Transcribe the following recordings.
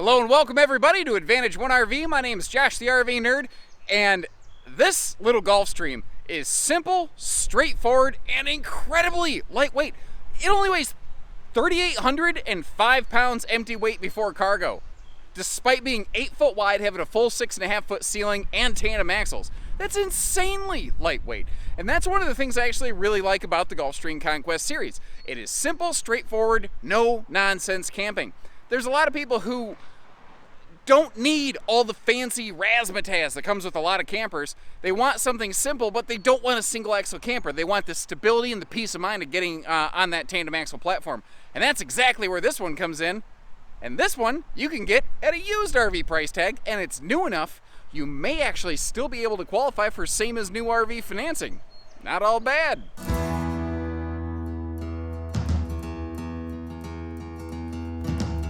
Hello and welcome everybody to Advantage 1 RV. My name is Josh the RV Nerd, and this little Gulfstream is simple, straightforward, and incredibly lightweight. It only weighs 3,805 pounds empty weight before cargo, despite being 8 foot wide, having a full 6.5 foot ceiling and tandem axles. That's insanely lightweight. And that's one of the things I actually really like about the Gulfstream Conquest series. It is simple, straightforward, no nonsense camping. There's a lot of people who don't need all the fancy razzmatazz that comes with a lot of campers. They want something simple, but they don't want a single axle camper. They want the stability and the peace of mind of getting on that tandem axle platform. And that's exactly where this one comes in. And this one you can get at a used RV price tag, and it's new enough you may actually still be able to qualify for same as new RV financing. Not all bad.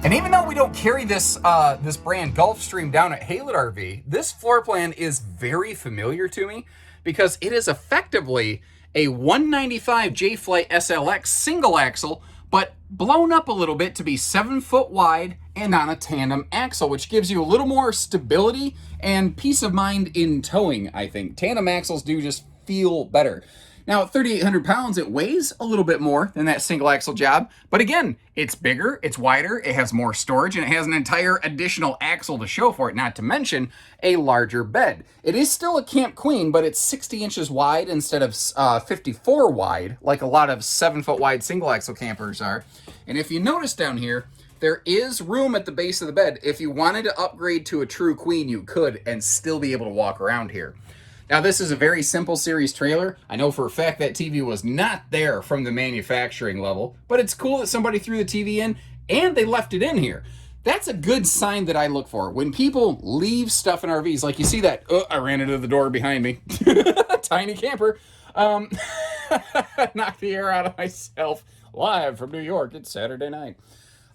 And even though we don't carry this this brand Gulfstream down at Haylett RV, this floor plan is very familiar to me because it is effectively a 195 J-Flight SLX single axle, but blown up a little bit to be 7 foot wide and on a tandem axle, which gives you a little more stability and peace of mind in towing, I think. Tandem axles do just feel better. Now, at 3,800 pounds, it weighs a little bit more than that single axle job. But again, it's bigger, it's wider, it has more storage, and it has an entire additional axle to show for it, not to mention a larger bed. It is still a Camp Queen, but it's 60 inches wide instead of 54 wide, like a lot of 7 foot wide single axle campers are. And if you notice down here, there is room at the base of the bed. If you wanted to upgrade to a true queen, you could and still be able to walk around here. Now, this is a very simple series trailer. I know for a fact that TV was not there from the manufacturing level, but it's cool that somebody threw the TV in and they left it in here. That's a good sign that I look for. When people leave stuff in RVs, like you see that, I ran into the door behind me. Tiny camper. Knocked the air out of myself. Live from New York, it's Saturday night.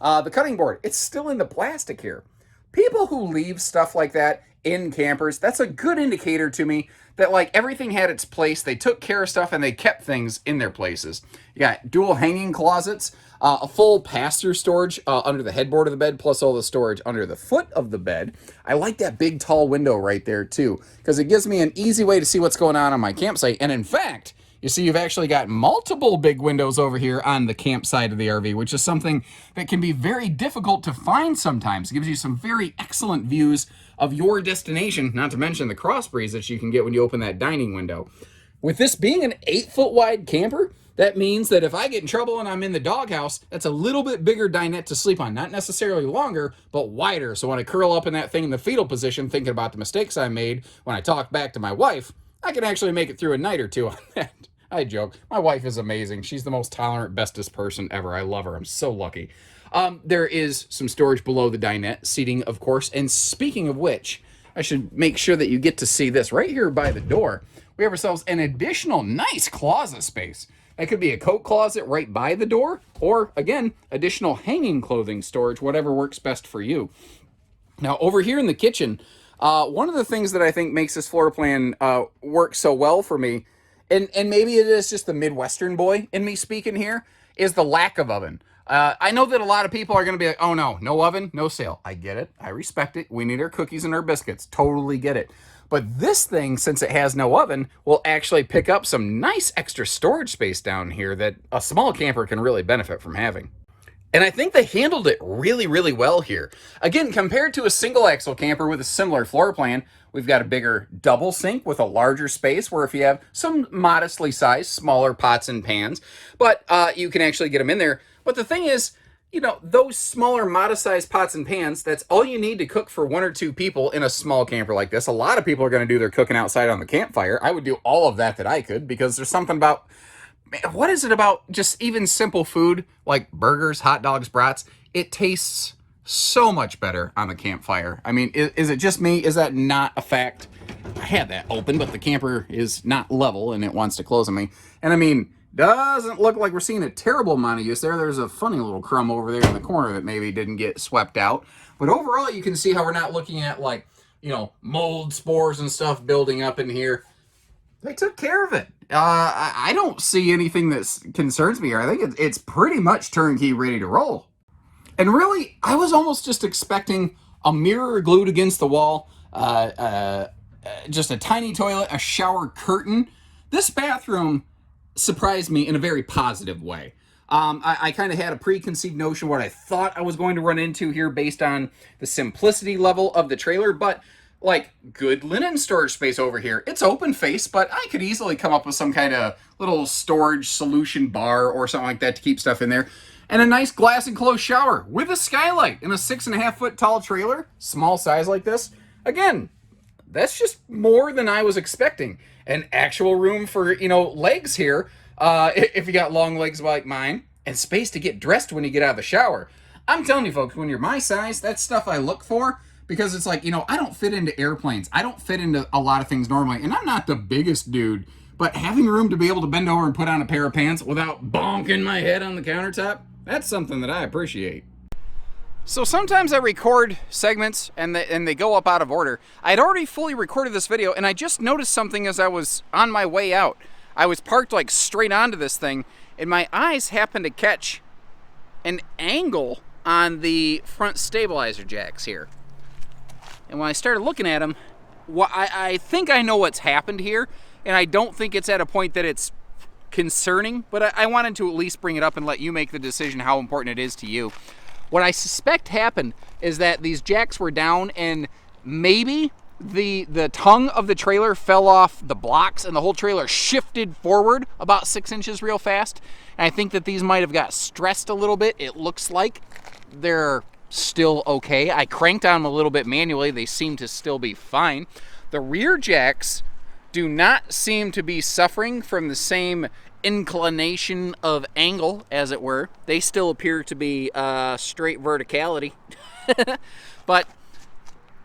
The cutting board, it's still in the plastic here. People who leave stuff like that in campers, that's a good indicator to me that like everything had its place. They took care of stuff and they kept things in their places. You got dual hanging closets, a full pass-through storage under the headboard of the bed, plus all the storage under the foot of the bed. I like that big tall window right there too, because it gives me an easy way to see what's going on my campsite. And in fact, you see, you've actually got multiple big windows over here on the campsite of the RV, which is something that can be very difficult to find sometimes. It gives you some very excellent views of your destination, not to mention the cross breeze that you can get when you open that dining window. With this being an 8 foot wide camper, that means that if I get in trouble and I'm in the doghouse, that's a little bit bigger dinette to sleep on. Not necessarily longer, but wider. So when I curl up in that thing in the fetal position, thinking about the mistakes I made when I talk back to my wife, I can actually make it through a night or two on that. I joke. My wife is amazing. She's the most tolerant, bestest person ever. I love her. I'm so lucky. There is some storage below the dinette, seating, of course. And speaking of which, I should make sure that you get to see this. Right here by the door, we have ourselves an additional nice closet space. That could be a coat closet right by the door, or, again, additional hanging clothing storage, whatever works best for you. Now, over here in the kitchen, one of the things that I think makes this floor plan work so well for me, and maybe it is just the Midwestern boy in me speaking here, is the lack of oven. I know that a lot of people are going to be like, oh no, no oven, no sale. I get it. I respect it. We need our cookies and our biscuits. Totally get it. But this thing, since it has no oven, will actually pick up some nice extra storage space down here that a small camper can really benefit from having. And I think they handled it really, really well here. Again, compared to a single axle camper with a similar floor plan, we've got a bigger double sink with a larger space where if you have some modestly sized, smaller pots and pans, but you can actually get them in there. But the thing is, you know, those smaller, modest-sized pots and pans, that's all you need to cook for 1 or 2 people in a small camper like this. A lot of people are going to do their cooking outside on the campfire. I would do all of that I could, because there's something about, what is it about just even simple food like burgers, hot dogs, brats? It tastes so much better on the campfire. I mean, is it just me? Is that not a fact? I had that open, but the camper is not level and it wants to close on me. And I mean, doesn't look like we're seeing a terrible amount of use there. There's a funny little crumb over there in the corner that maybe didn't get swept out. But overall, you can see how we're not looking at, like, you know, mold spores and stuff building up in here. They took care of it. I don't see anything that concerns me here. I think it's pretty much turnkey, ready to roll. And really, I was almost just expecting a mirror glued against the wall, just a tiny toilet, a shower curtain. This bathroom surprised me in a very positive way. I kind of had a preconceived notion what I thought I was going to run into here based on the simplicity level of the trailer, but like good linen storage space over here. It's open face, but I could easily come up with some kind of little storage solution bar or something like that to keep stuff in there. And a nice glass enclosed shower with a skylight in a 6.5 foot tall trailer, small size like this. Again, that's just more than I was expecting. An actual room for, legs here, if you got long legs like mine, and space to get dressed when you get out of the shower. I'm telling you folks, when you're my size, that's stuff I look for, because it's like, I don't fit into airplanes. I don't fit into a lot of things normally, and I'm not the biggest dude, but having room to be able to bend over and put on a pair of pants without bonking my head on the countertop, that's something that I appreciate. So sometimes I record segments and they go up out of order. I'd already fully recorded this video, and I just noticed something as I was on my way out. I was parked like straight onto this thing, and my eyes happened to catch an angle on the front stabilizer jacks here. And when I started looking at them, I think I know what's happened here, and I don't think it's at a point that it's concerning, but I wanted to at least bring it up and let you make the decision how important it is to you. What I suspect happened is that these jacks were down, and maybe the tongue of the trailer fell off the blocks and the whole trailer shifted forward about 6 inches real fast. And I think that these might have got stressed a little bit. It looks like they're still okay. I cranked on them a little bit manually. They seem to still be fine. The rear jacks do not seem to be suffering from the same inclination of angle, as it were. They still appear to be straight verticality. But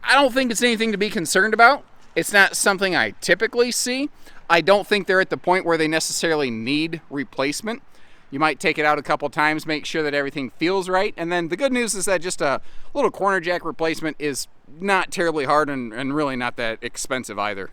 I don't think it's anything to be concerned about. It's not something I typically see. I don't think they're at the point where they necessarily need replacement. You might take it out a couple times, make sure that everything feels right, and then the good news is that just a little corner jack replacement is not terribly hard and really not that expensive either.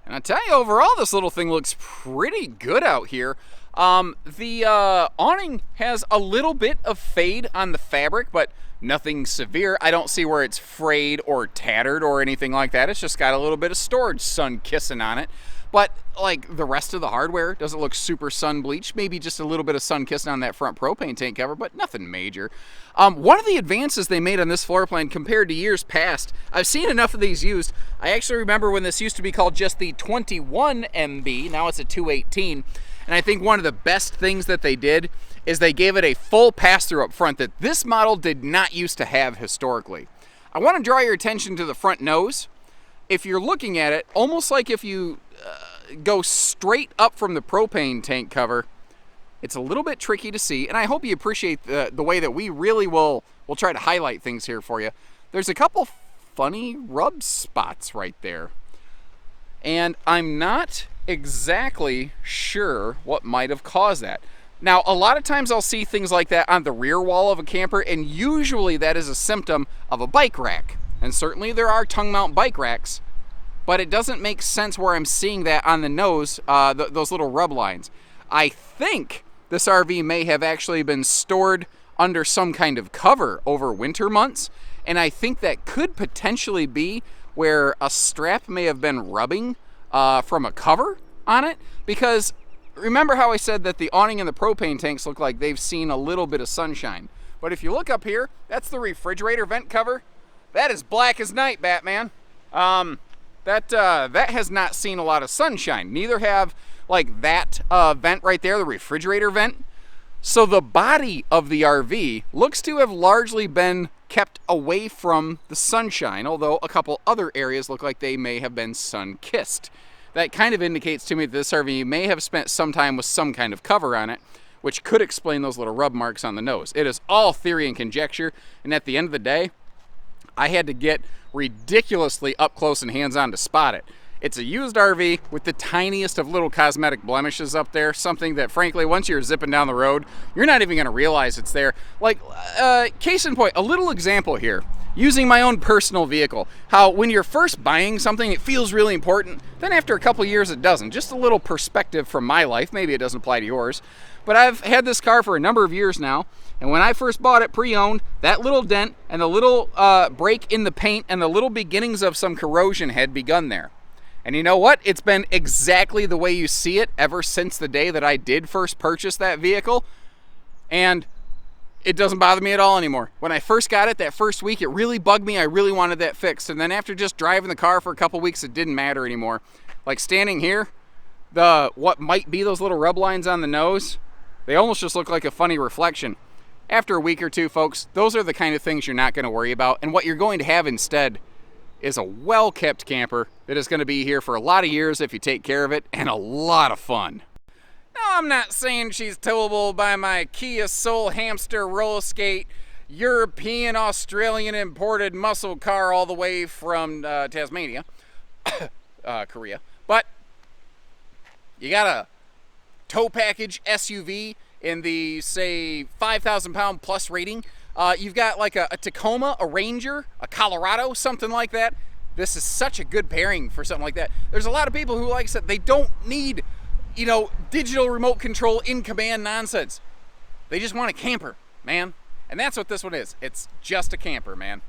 And I tell you, overall, this little thing looks pretty good out here. The awning has a little bit of fade on the fabric, but nothing severe. I don't see where it's frayed or tattered or anything like that. It's just got a little bit of storage sun kissing on it. But like the rest of the hardware doesn't look super sun bleached. Maybe just a little bit of sun kissing on that front propane tank cover, but nothing major. One of the advances they made on this floor plan compared to years past, I've seen enough of these used. I actually remember when this used to be called just the 21 MB. Now it's a 218. And I think one of the best things that they did is they gave it a full pass-through up front that this model did not used to have historically. I want to draw your attention to the front nose. If you're looking at it, almost like if you go straight up from the propane tank cover, it's a little bit tricky to see, and I hope you appreciate the way that we really will try to highlight things here for you. There's a couple funny rub spots right there, and I'm not exactly sure what might have caused that. Now, a lot of times I'll see things like that on the rear wall of a camper, and usually that is a symptom of a bike rack. And certainly there are tongue mount bike racks, but it doesn't make sense where I'm seeing that on the nose, those little rub lines. I think this RV may have actually been stored under some kind of cover over winter months, and I think that could potentially be where a strap may have been rubbing from a cover on it, because remember how I said that the awning and the propane tanks look like they've seen a little bit of sunshine. But if you look up here, that's the refrigerator vent cover. That is black as night, Batman. That has not seen a lot of sunshine. Neither have like that vent right there, the refrigerator vent. So the body of the RV looks to have largely been kept away from the sunshine, although a couple other areas look like they may have been sun-kissed. That kind of indicates to me that this RV may have spent some time with some kind of cover on it, which could explain those little rub marks on the nose. It is all theory and conjecture, and at the end of the day, I had to get ridiculously up close and hands-on to spot it. It's a used RV with the tiniest of little cosmetic blemishes up there, something that, frankly, once you're zipping down the road, you're not even going to realize it's there. Like, case in point, a little example here. using my own personal vehicle. How when you're first buying something, it feels really important. Then after a couple years, it doesn't. Just a little perspective from my life. Maybe it doesn't apply to yours. But I've had this car for a number of years now. And when I first bought it pre-owned, that little dent and the little break in the paint and the little beginnings of some corrosion had begun there. And you know what? It's been exactly the way you see it ever since the day that I did first purchase that vehicle. And it doesn't bother me at all anymore. When I first got it, that first week, it really bugged me. I really wanted that fixed. And then after just driving the car for a couple weeks, it didn't matter anymore. Like standing here, what might be those little rub lines on the nose, they almost just look like a funny reflection. After a week or two, folks, those are the kind of things you're not going to worry about. And what you're going to have instead is a well-kept camper that is going to be here for a lot of years if you take care of it, and a lot of fun. Now, I'm not saying she's towable by my Kia Soul Hamster roller skate, European, Australian imported muscle car all the way from Tasmania, Korea. But you got a tow package SUV in the, say, 5,000 pound plus rating. You've got like a Tacoma, a Ranger, a Colorado, something like that. This is such a good pairing for something like that. There's a lot of people who like said they don't need, you know, digital remote control in command nonsense. They just want a camper, man. And that's what this one is. It's just a camper, man.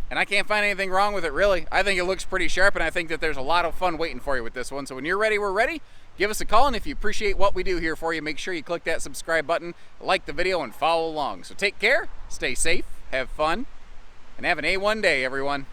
And I can't find anything wrong with it, really. I think it looks pretty sharp, and I think that there's a lot of fun waiting for you with this one. So when you're ready, we're ready. Give us a call, and if you appreciate what we do here for you, make sure you click that subscribe button, like the video, and follow along. So take care, stay safe, have fun, and have an A1 day, everyone.